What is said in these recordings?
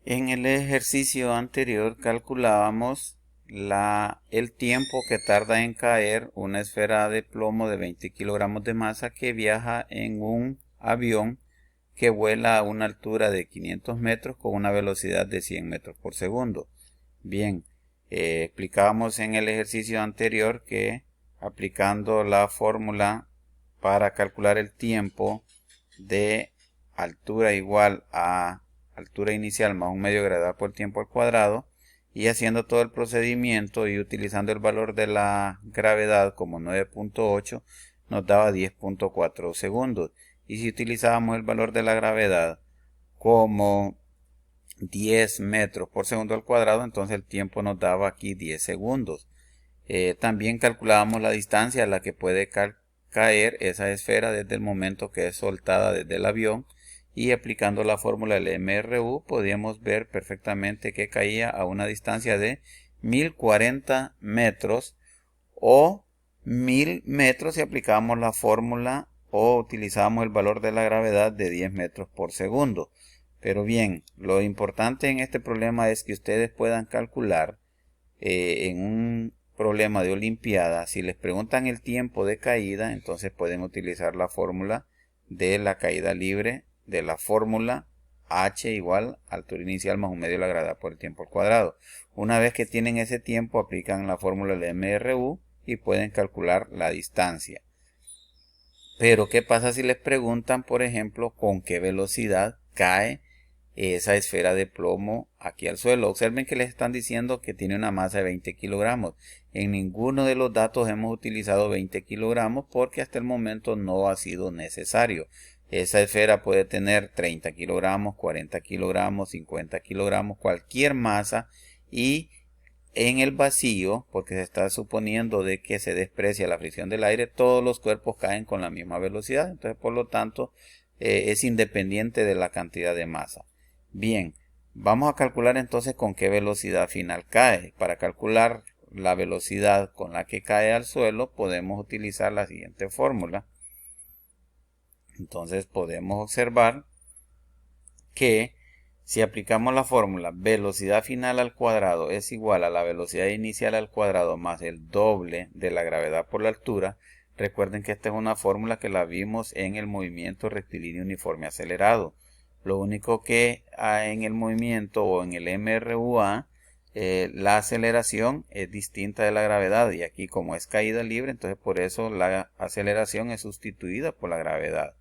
En el ejercicio anterior calculábamos el tiempo que tarda en caer una esfera de plomo de 20 kilogramos de masa que viaja en un avión que vuela a una altura de 500 metros con una velocidad de 100 metros por segundo. Bien, explicábamos en el ejercicio anterior que aplicando la fórmula para calcular el tiempo de altura igual a altura inicial más un medio gradual por tiempo al cuadrado, y haciendo todo el procedimiento y utilizando el valor de la gravedad como 9.8 nos daba 10.4 segundos. Y si utilizábamos el valor de la gravedad como 10 metros por segundo al cuadrado, entonces el tiempo nos daba aquí 10 segundos. También calculábamos la distancia a la que puede caer esa esfera desde el momento que es soltada desde el avión, y aplicando la fórmula del MRU podíamos ver perfectamente que caía a una distancia de 1040 metros o 1000 metros si aplicábamos la fórmula o utilizábamos el valor de la gravedad de 10 metros por segundo. Pero bien, lo importante en este problema es que ustedes puedan calcular en un problema de olimpiada, si les preguntan el tiempo de caída, entonces pueden utilizar la fórmula de la caída libre de la fórmula h igual altura inicial más un medio de la gravedad por el tiempo al cuadrado. Una vez que tienen ese tiempo, aplican la fórmula del MRU y pueden calcular la distancia. Pero ¿qué pasa si les preguntan, por ejemplo, con qué velocidad cae esa esfera de plomo aquí al suelo? Observen que les están diciendo que tiene una masa de 20 kilogramos. En ninguno de los datos hemos utilizado 20 kilogramos porque hasta el momento no ha sido necesario. Esa esfera puede tener 30 kilogramos, 40 kilogramos, 50 kilogramos, cualquier masa, y en el vacío, porque se está suponiendo de que se desprecia la fricción del aire, todos los cuerpos caen con la misma velocidad. Entonces, por lo tanto, es independiente de la cantidad de masa. Bien, vamos a calcular entonces con qué velocidad final cae. Para calcular la velocidad con la que cae al suelo, podemos utilizar la siguiente fórmula. Entonces, podemos observar que si aplicamos la fórmula velocidad final al cuadrado es igual a la velocidad inicial al cuadrado más el doble de la gravedad por la altura, recuerden que esta es una fórmula que la vimos en el movimiento rectilíneo uniforme acelerado. Lo único que en el movimiento o en el MRUA, la aceleración es distinta de la gravedad, y aquí como es caída libre, entonces por eso la aceleración es sustituida por la gravedad.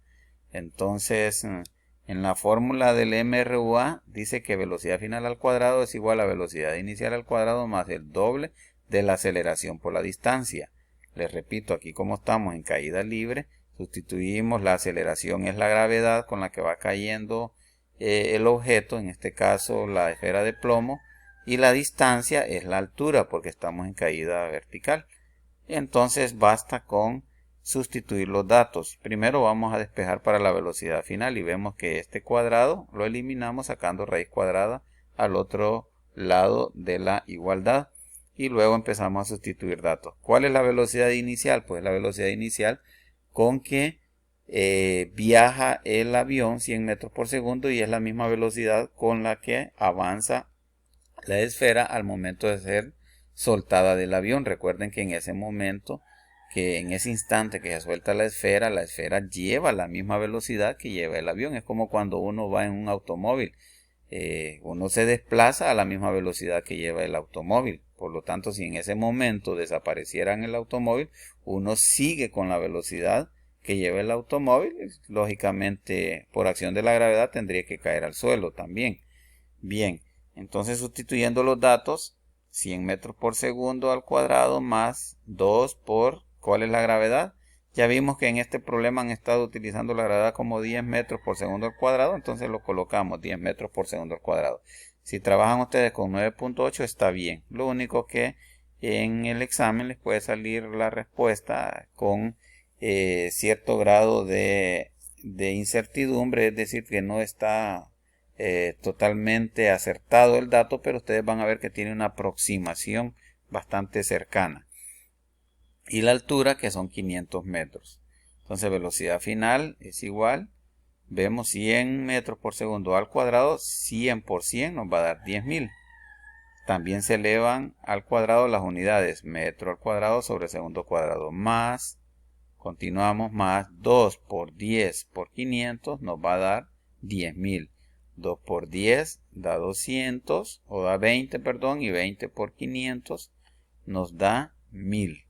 Entonces, en la fórmula del MRUA dice que velocidad final al cuadrado es igual a velocidad inicial al cuadrado más el doble de la aceleración por la distancia. Les repito, aquí como estamos en caída libre, sustituimos la aceleración es la gravedad con la que va cayendo el objeto, en este caso la esfera de plomo, y la distancia es la altura porque estamos en caída vertical. Entonces basta con sustituir los datos. Primero vamos a despejar para la velocidad final y vemos que este cuadrado lo eliminamos sacando raíz cuadrada al otro lado de la igualdad, y luego empezamos a sustituir datos. ¿Cuál es la velocidad inicial? Pues la velocidad inicial con que viaja el avión 100 metros por segundo, y es la misma velocidad con la que avanza la esfera al momento de ser soltada del avión. Recuerden que en ese momento, que en ese instante que se suelta la esfera lleva la misma velocidad que lleva el avión. Es como cuando uno va en un automóvil. Uno se desplaza a la misma velocidad que lleva el automóvil. Por lo tanto, si en ese momento desapareciera en el automóvil, uno sigue con la velocidad que lleva el automóvil. Lógicamente, por acción de la gravedad tendría que caer al suelo también. Bien, entonces sustituyendo los datos, 100 metros por segundo al cuadrado más 2 por, ¿cuál es la gravedad? Ya vimos que en este problema han estado utilizando la gravedad como 10 metros por segundo al cuadrado, entonces lo colocamos 10 metros por segundo al cuadrado. Si trabajan ustedes con 9.8 está bien. Lo único que en el examen les puede salir la respuesta con cierto grado de incertidumbre, es decir, que no está totalmente acertado el dato, pero ustedes van a ver que tiene una aproximación bastante cercana. Y la altura, que son 500 metros. Entonces velocidad final es igual Vemos 100 metros por segundo al cuadrado, 100 por 100 nos va a dar 10.000. También se elevan al cuadrado las unidades, metro al cuadrado sobre segundo cuadrado, más, continuamos, más 2 por 10 por 500 nos va a dar 10.000. 2 por 10 da 200, o da 20, perdón, y 20 por 500 nos da 1000.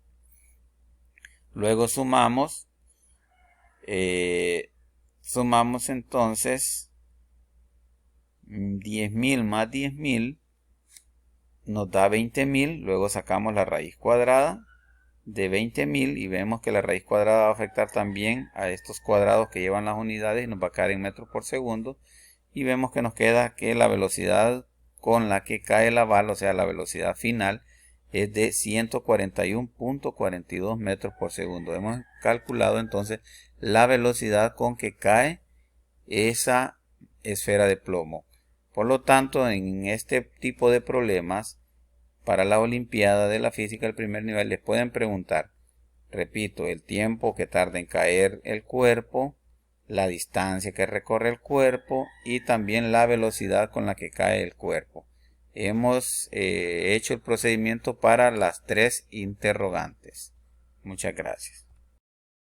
Luego sumamos entonces 10.000 más 10.000 nos da 20.000. Luego sacamos la raíz cuadrada de 20.000 y vemos que la raíz cuadrada va a afectar también a estos cuadrados que llevan las unidades y nos va a caer en metros por segundo. Y vemos que nos queda que la velocidad con la que cae la bala, o sea la velocidad final, es de 141.42 metros por segundo. Hemos calculado entonces la velocidad con que cae esa esfera de plomo. Por lo tanto, en este tipo de problemas, para la Olimpiada de la Física del primer nivel, les pueden preguntar, repito, el tiempo que tarda en caer el cuerpo, la distancia que recorre el cuerpo y también la velocidad con la que cae el cuerpo. Hemos hecho el procedimiento para las tres interrogantes. Muchas gracias.